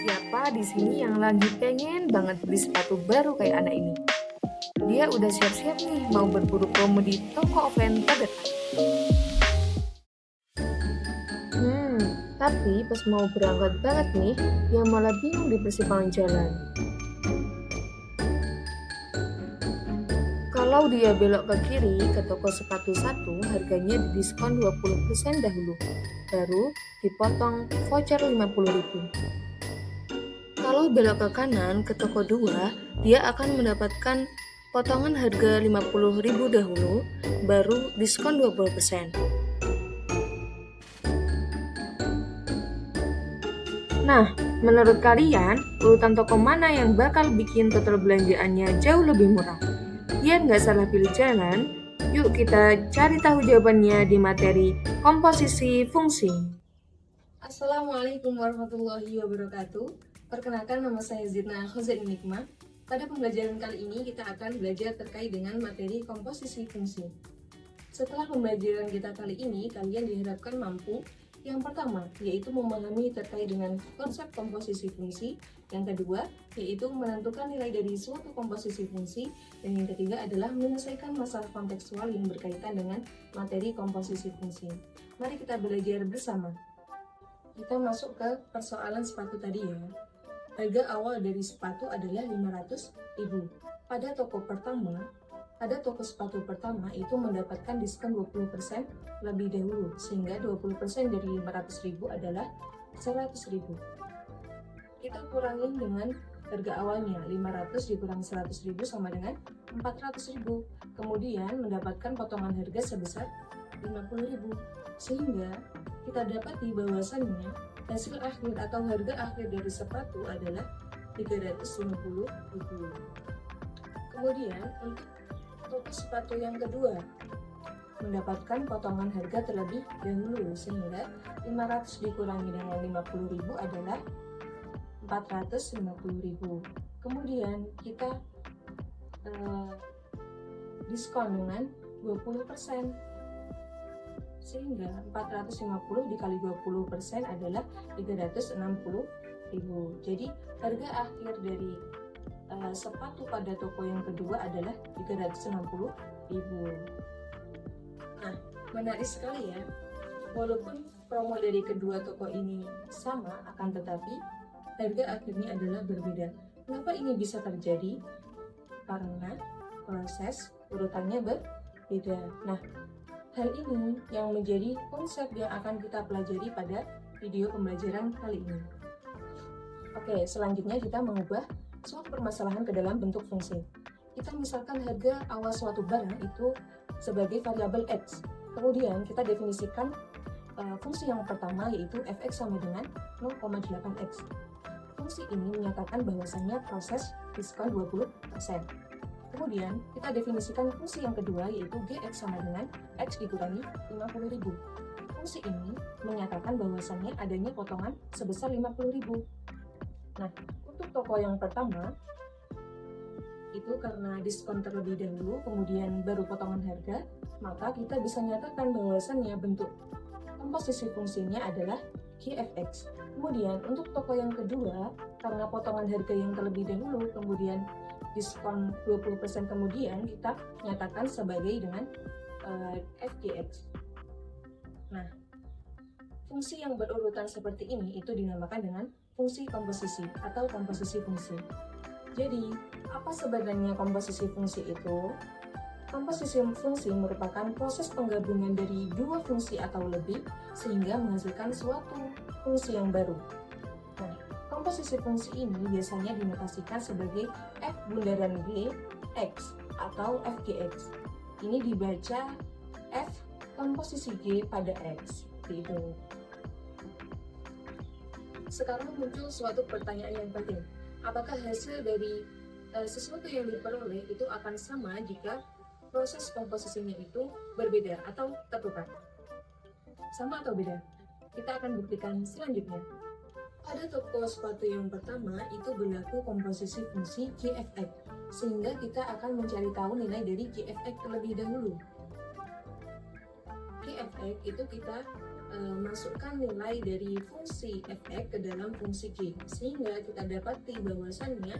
Siapa di sini yang lagi pengen banget beli sepatu baru kayak anak ini? Dia udah siap-siap nih mau berburu promo di toko offline terdekat. Tapi pas mau berangkat banget nih, dia malah bingung di persimpangan jalan. Kalau dia belok ke kiri ke toko sepatu satu, harganya didiskon 20% dahulu, baru dipotong voucher 50.000. Kalau belok ke kanan ke toko 2, dia akan mendapatkan potongan harga 50.000 dahulu, baru diskon 20%. Nah, menurut kalian, urutan toko mana yang bakal bikin total belanjaannya jauh lebih murah? Biar nggak salah pilih jalan, yuk kita cari tahu jawabannya di materi komposisi fungsi. Assalamualaikum warahmatullahi wabarakatuh. Perkenalkan, nama saya Zidna Khozain Nikmah. Pada pembelajaran kali ini kita akan belajar terkait dengan materi komposisi fungsi. Setelah pembelajaran kita kali ini, kalian diharapkan mampu yang pertama, yaitu memahami terkait dengan konsep komposisi fungsi. Yang kedua, yaitu menentukan nilai dari suatu komposisi fungsi. Dan yang ketiga adalah menyelesaikan masalah kontekstual yang berkaitan dengan materi komposisi fungsi. Mari kita belajar bersama. Kita masuk ke persoalan sepatu tadi ya. Harga awal dari sepatu adalah 500.000. Pada toko sepatu pertama itu mendapatkan diskon 20% lebih dahulu, sehingga 20% dari 500.000 adalah 100.000. Kita kurangin dengan harga awalnya, 500 dikurangi 100.000 sama dengan 400.000. Kemudian mendapatkan potongan harga sebesar 50.000. Sehingga kita dapati bahwasannya hasil akhir atau harga akhir dari sepatu adalah 350.000. Kemudian untuk toko sepatu yang kedua mendapatkan potongan harga terlebih dahulu, sehingga 500 dikurangi dengan 50.000 adalah 450.000. Kemudian kita diskon dengan 20%, sehingga 450 dikali 20% adalah 360.000. Jadi harga akhir dari sepatu pada toko yang kedua adalah 360.000. Nah, menarik sekali ya. Walaupun promo dari kedua toko ini sama, akan tetapi harga akhirnya adalah berbeda. Kenapa ini bisa terjadi? Karena proses urutannya berbeda. Nah, hal ini yang menjadi konsep yang akan kita pelajari pada video pembelajaran kali ini. Oke, selanjutnya kita mengubah suatu permasalahan ke dalam bentuk fungsi. Kita misalkan harga awal suatu barang itu sebagai variabel X. Kemudian kita definisikan fungsi yang pertama, yaitu fx sama dengan 0,8x. Fungsi ini menyatakan bahwasannya proses diskon 20%. Kemudian kita definisikan fungsi yang kedua, yaitu gx sama dengan x dikurangi 50.000. Fungsi ini menyatakan bahwasannya adanya potongan sebesar 50.000. Nah, untuk toko yang pertama itu karena diskon terlebih dahulu kemudian baru potongan harga, maka kita bisa nyatakan bahwasannya bentuk komposisi fungsinya adalah gfx. Kemudian untuk toko yang kedua, karena potongan harga yang terlebih dahulu kemudian diskon 20% kemudian kita nyatakan sebagai dengan fgx. Nah, fungsi yang berurutan seperti ini itu dinamakan dengan fungsi komposisi atau komposisi fungsi. Jadi, apa sebenarnya komposisi fungsi itu? Komposisi fungsi merupakan proses penggabungan dari dua fungsi atau lebih sehingga menghasilkan suatu fungsi yang baru. Nah, komposisi fungsi ini biasanya dinotasikan sebagai f bundaran g x atau fgx. Ini dibaca f komposisi g pada x. Gitu. Sekarang muncul suatu pertanyaan yang penting. Apakah hasil dari sesuatu yang diperoleh itu akan sama jika proses komposisinya itu berbeda atau tertukar? Sama atau beda? Kita akan buktikan selanjutnya. Pada toko sepatu yang pertama itu berlaku komposisi fungsi gfx, sehingga kita akan mencari tahu nilai dari gfx terlebih dahulu. Gfx itu kita masukkan nilai dari fungsi f(x) ke dalam fungsi g, sehingga kita dapati bahwasannya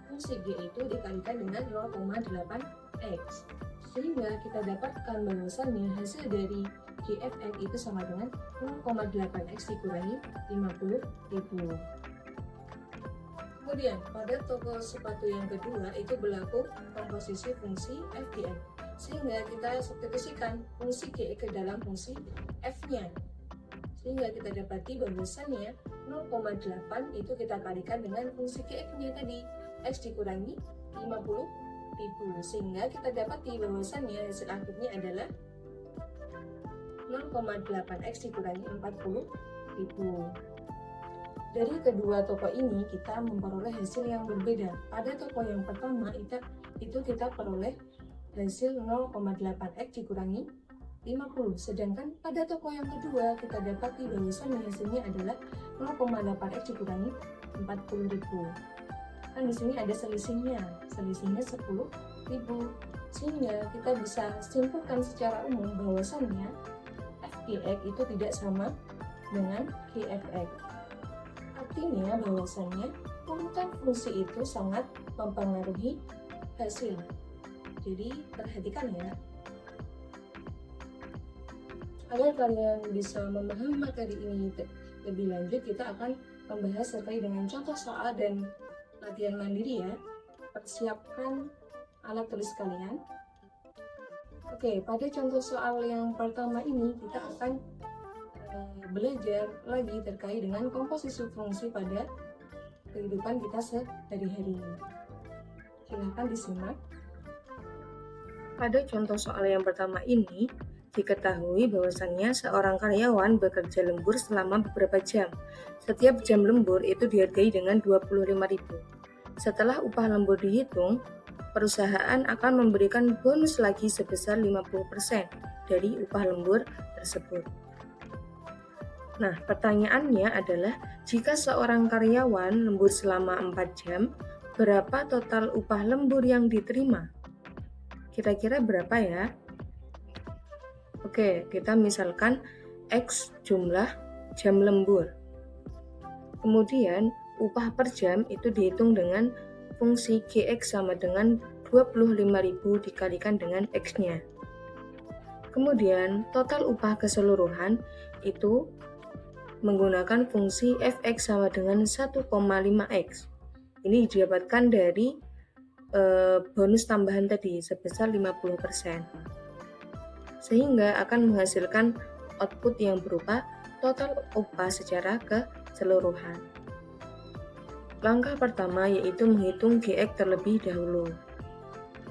fungsi g itu dikalikan dengan 0,8x, sehingga kita dapatkan bahwasannya hasil dari g f(x) itu sama dengan 0,8x dikurangi 50.000. Kemudian pada toko sepatu yang kedua itu berlaku komposisi fungsi f dx, sehingga kita substitusikan fungsi g ke dalam fungsi f-nya, sehingga kita dapati bahwasannya 0,8 itu kita kalikan dengan fungsi gx-nya tadi, x dikurangi 50.000, sehingga kita dapati bahwasannya hasil akhirnya adalah 0,8x dikurangi 40.000. Dari kedua toko ini kita memperoleh hasil yang berbeda. Pada toko yang pertama itu kita peroleh hasil 0,8x dikurangi 50, sedangkan pada toko yang kedua kita dapati bahwasannya hasilnya adalah 0,8x dikurangi 40.000. Kan di sini ada selisihnya 10.000, sehingga kita bisa simpulkan secara umum bahwasannya f dx itu tidak sama dengan g f(x). Artinya bahwasannya urutan fungsi itu sangat mempengaruhi hasil. Jadi perhatikan ya. Agar kalian bisa memahami materi ini lebih lanjut, kita akan membahas terkait dengan contoh soal dan latihan mandiri ya. Persiapkan alat tulis kalian. Oke, pada contoh soal yang pertama ini kita akan belajar lagi terkait dengan komposisi fungsi pada kehidupan kita sehari-hari. Silahkan disimak. Pada contoh soal yang pertama ini, diketahui bahwasannya seorang karyawan bekerja lembur selama beberapa jam. Setiap jam lembur itu dihargai dengan 25.000. Setelah upah lembur dihitung, perusahaan akan memberikan bonus lagi sebesar 50% dari upah lembur tersebut. Nah, pertanyaannya adalah, jika seorang karyawan lembur selama 4 jam, berapa total upah lembur yang diterima? Kira-kira berapa ya? Oke, kita misalkan X jumlah jam lembur. Kemudian, upah per jam itu dihitung dengan fungsi Gx sama dengan 25.000 dikalikan dengan X-nya. Kemudian, total upah keseluruhan itu menggunakan fungsi fx sama dengan 1,5x. Ini didapatkan dari bonus tambahan tadi sebesar 50%. Sehingga akan menghasilkan output yang berupa total upah secara keseluruhan. Langkah pertama yaitu menghitung Gx terlebih dahulu.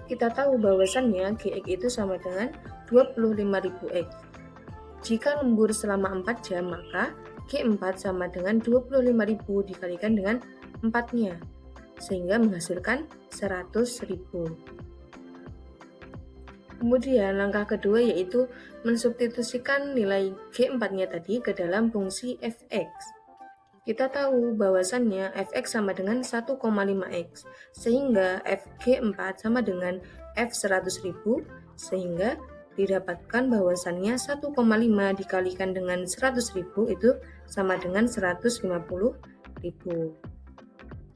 Kita tahu bahwasannya Gx itu sama dengan 25.000x. Jika lembur selama 4 jam, maka G4 sama dengan 25.000 dikalikan dengan 4-nya, sehingga menghasilkan 100.000. Kemudian langkah kedua yaitu mensubstitusikan nilai G4-nya tadi ke dalam fungsi fx. Kita tahu bahwasannya fx sama dengan 1,5x, sehingga fg4 sama dengan f100.000, sehingga didapatkan bahwasannya 1,5 dikalikan dengan 100.000 itu sama dengan 150.000.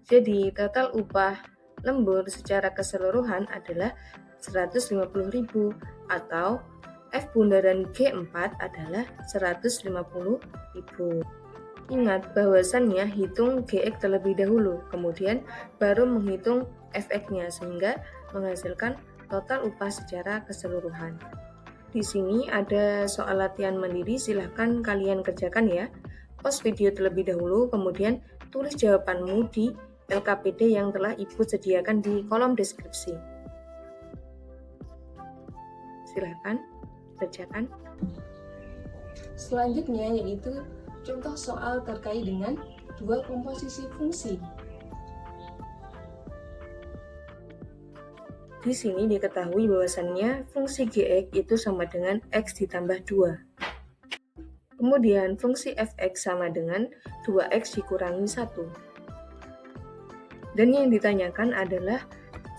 Jadi total upah lembur secara keseluruhan adalah 150.000 atau F bundaran G4 adalah 150.000. Ingat bahwasannya hitung Gx terlebih dahulu, kemudian baru menghitung Fx-nya sehingga menghasilkan total upah secara keseluruhan. Di sini ada soal latihan mandiri, silahkan kalian kerjakan ya. Pause video terlebih dahulu, kemudian tulis jawabanmu di LKPD yang telah Ibu sediakan di kolom deskripsi. Silahkan kerjakan. Selanjutnya yaitu contoh soal terkait dengan dua komposisi fungsi. Di sini diketahui bahwasannya fungsi Gx itu sama dengan X ditambah 2. Kemudian fungsi Fx sama dengan 2X dikurangi 1. Dan yang ditanyakan adalah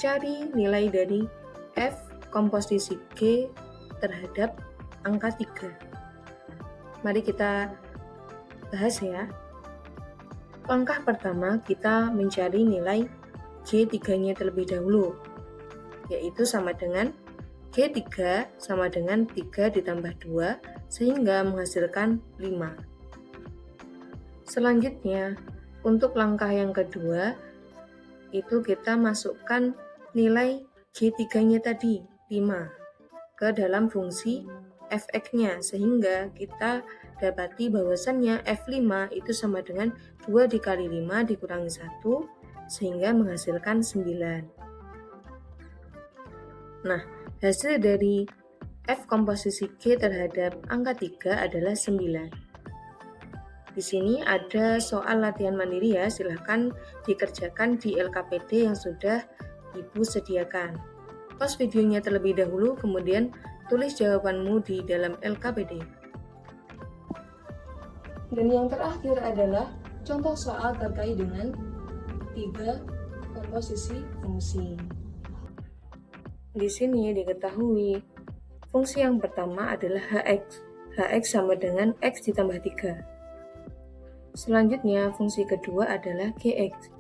cari nilai dari F komposisi G terhadap angka 3. Mari kita bahas ya. Langkah pertama, kita mencari nilai G3-nya terlebih dahulu, yaitu sama dengan G3 sama dengan 3 ditambah 2, sehingga menghasilkan 5. Selanjutnya, untuk langkah yang kedua, itu kita masukkan nilai G3-nya tadi, 5, ke dalam fungsi fx-nya, sehingga kita dapati bahwasannya F5 itu sama dengan 2 dikali 5 dikurangi 1, sehingga menghasilkan 9. Nah, hasil dari F komposisi G terhadap angka 3 adalah 9. Di sini ada soal latihan mandiri ya, silahkan dikerjakan di LKPD yang sudah Ibu sediakan. Pause videonya terlebih dahulu, kemudian tulis jawabanmu di dalam LKPD. Dan yang terakhir adalah contoh soal terkait dengan 3 komposisi fungsi. Di sini diketahui fungsi yang pertama adalah hx. Hx sama dengan x ditambah 3. Selanjutnya fungsi kedua adalah gx.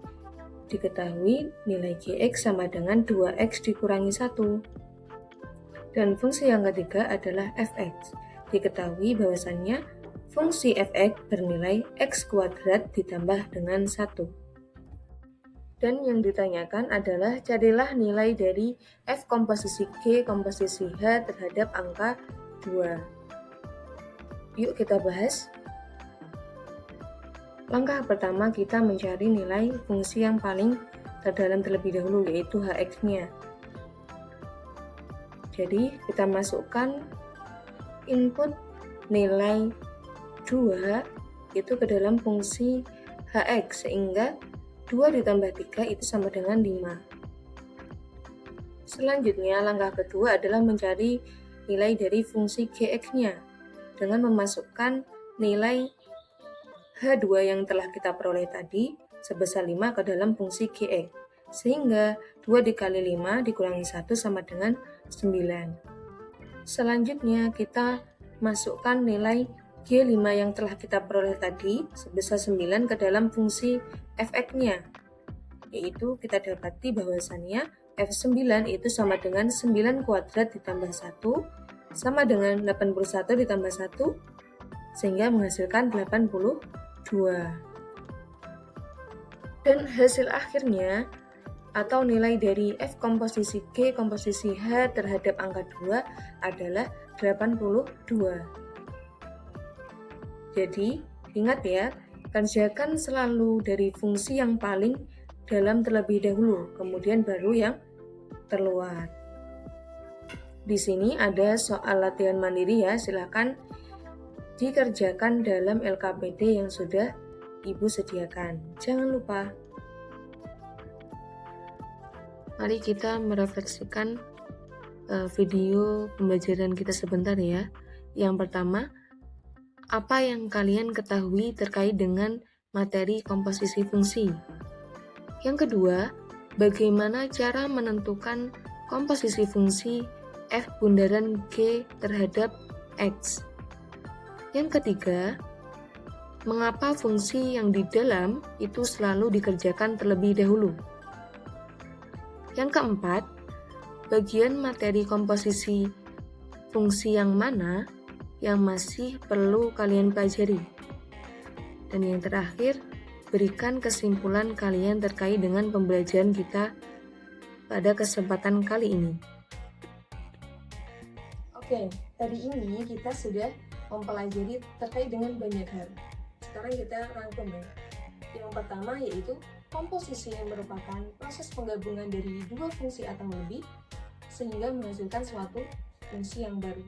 Diketahui nilai gx sama dengan 2x dikurangi 1. Dan fungsi yang ketiga adalah fx. Diketahui bahwasannya fungsi fx bernilai x kuadrat ditambah dengan 1. Dan yang ditanyakan adalah carilah nilai dari f komposisi G komposisi H terhadap angka 2. Yuk kita bahas. Langkah pertama kita mencari nilai fungsi yang paling terdalam terlebih dahulu, yaitu hx-nya. Jadi kita masukkan input nilai 2 itu ke dalam fungsi hx, sehingga 2 ditambah 3 itu sama dengan 5. Selanjutnya langkah kedua adalah mencari nilai dari fungsi gx-nya dengan memasukkan nilai h2 yang telah kita peroleh tadi sebesar 5 ke dalam fungsi gx, sehingga 2 dikali 5 dikurangi 1 sama dengan 9. Selanjutnya kita masukkan nilai G5 yang telah kita peroleh tadi sebesar 9 ke dalam fungsi fx-nya, yaitu kita dapati bahwasannya f9 itu sama dengan 9 kuadrat ditambah 1 sama dengan 81 ditambah 1, sehingga menghasilkan 82. Dan hasil akhirnya atau nilai dari f komposisi G komposisi H terhadap angka 2 adalah 82. Jadi, ingat ya, kerjakan selalu dari fungsi yang paling dalam terlebih dahulu, kemudian baru yang terluar. Di sini ada soal latihan mandiri ya, silakan dikerjakan dalam LKPD yang sudah Ibu sediakan. Jangan lupa. Mari kita merefleksikan video pembelajaran kita sebentar ya. Yang pertama, apa yang kalian ketahui terkait dengan materi komposisi fungsi? Yang kedua, bagaimana cara menentukan komposisi fungsi f bundaran G terhadap X? Yang ketiga, mengapa fungsi yang di dalam itu selalu dikerjakan terlebih dahulu? Yang keempat, bagian materi komposisi fungsi yang mana yang masih perlu kalian pelajari? Dan yang terakhir, berikan kesimpulan kalian terkait dengan pembelajaran kita pada kesempatan kali ini. Oke, tadi ini kita sudah mempelajari terkait dengan banyak hal. Sekarang kita rangkum ya. Yang pertama yaitu komposisi yang merupakan proses penggabungan dari dua fungsi atau lebih sehingga menghasilkan suatu fungsi yang baru.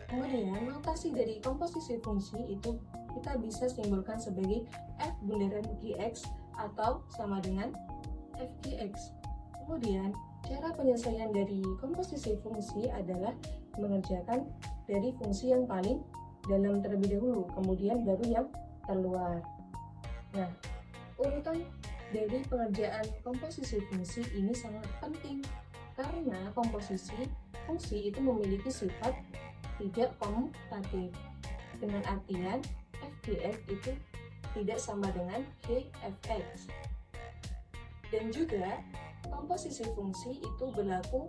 Kemudian notasi dari komposisi fungsi itu kita bisa simbolkan sebagai f bundaran gx atau sama dengan fgx. Kemudian cara penyelesaian dari komposisi fungsi adalah mengerjakan dari fungsi yang paling dalam terlebih dahulu, kemudian baru yang terluar. Nah, urutan dari pengerjaan komposisi fungsi ini sangat penting karena komposisi fungsi itu memiliki sifat tidak komutatif. dengan artian f dx itu tidak sama dengan g fx. Dan juga komposisi fungsi itu berlaku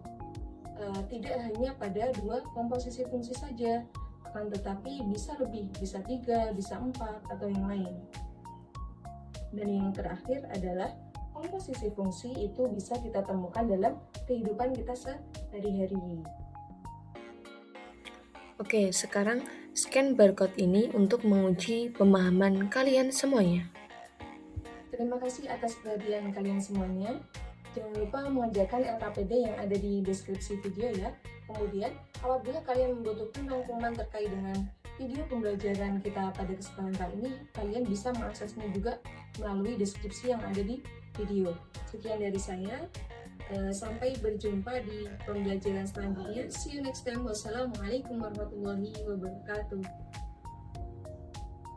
tidak hanya pada dua komposisi fungsi saja, akan tetapi bisa lebih, bisa 3, bisa 4, atau yang lain. Dan yang terakhir adalah komposisi fungsi itu bisa kita temukan dalam kehidupan kita sehari-hari. Oke, sekarang scan barcode ini untuk menguji pemahaman kalian semuanya. Terima kasih atas perhatian kalian semuanya. Jangan lupa mengerjakan LKPD yang ada di deskripsi video ya. Kemudian, apabila kalian membutuhkan rangkuman terkait dengan video pembelajaran kita pada kesempatan kali ini, kalian bisa mengaksesnya juga melalui deskripsi yang ada di video. Sekian dari saya. Sampai berjumpa di pembelajaran selanjutnya. See you next time. Wassalamualaikum warahmatullahi wabarakatuh.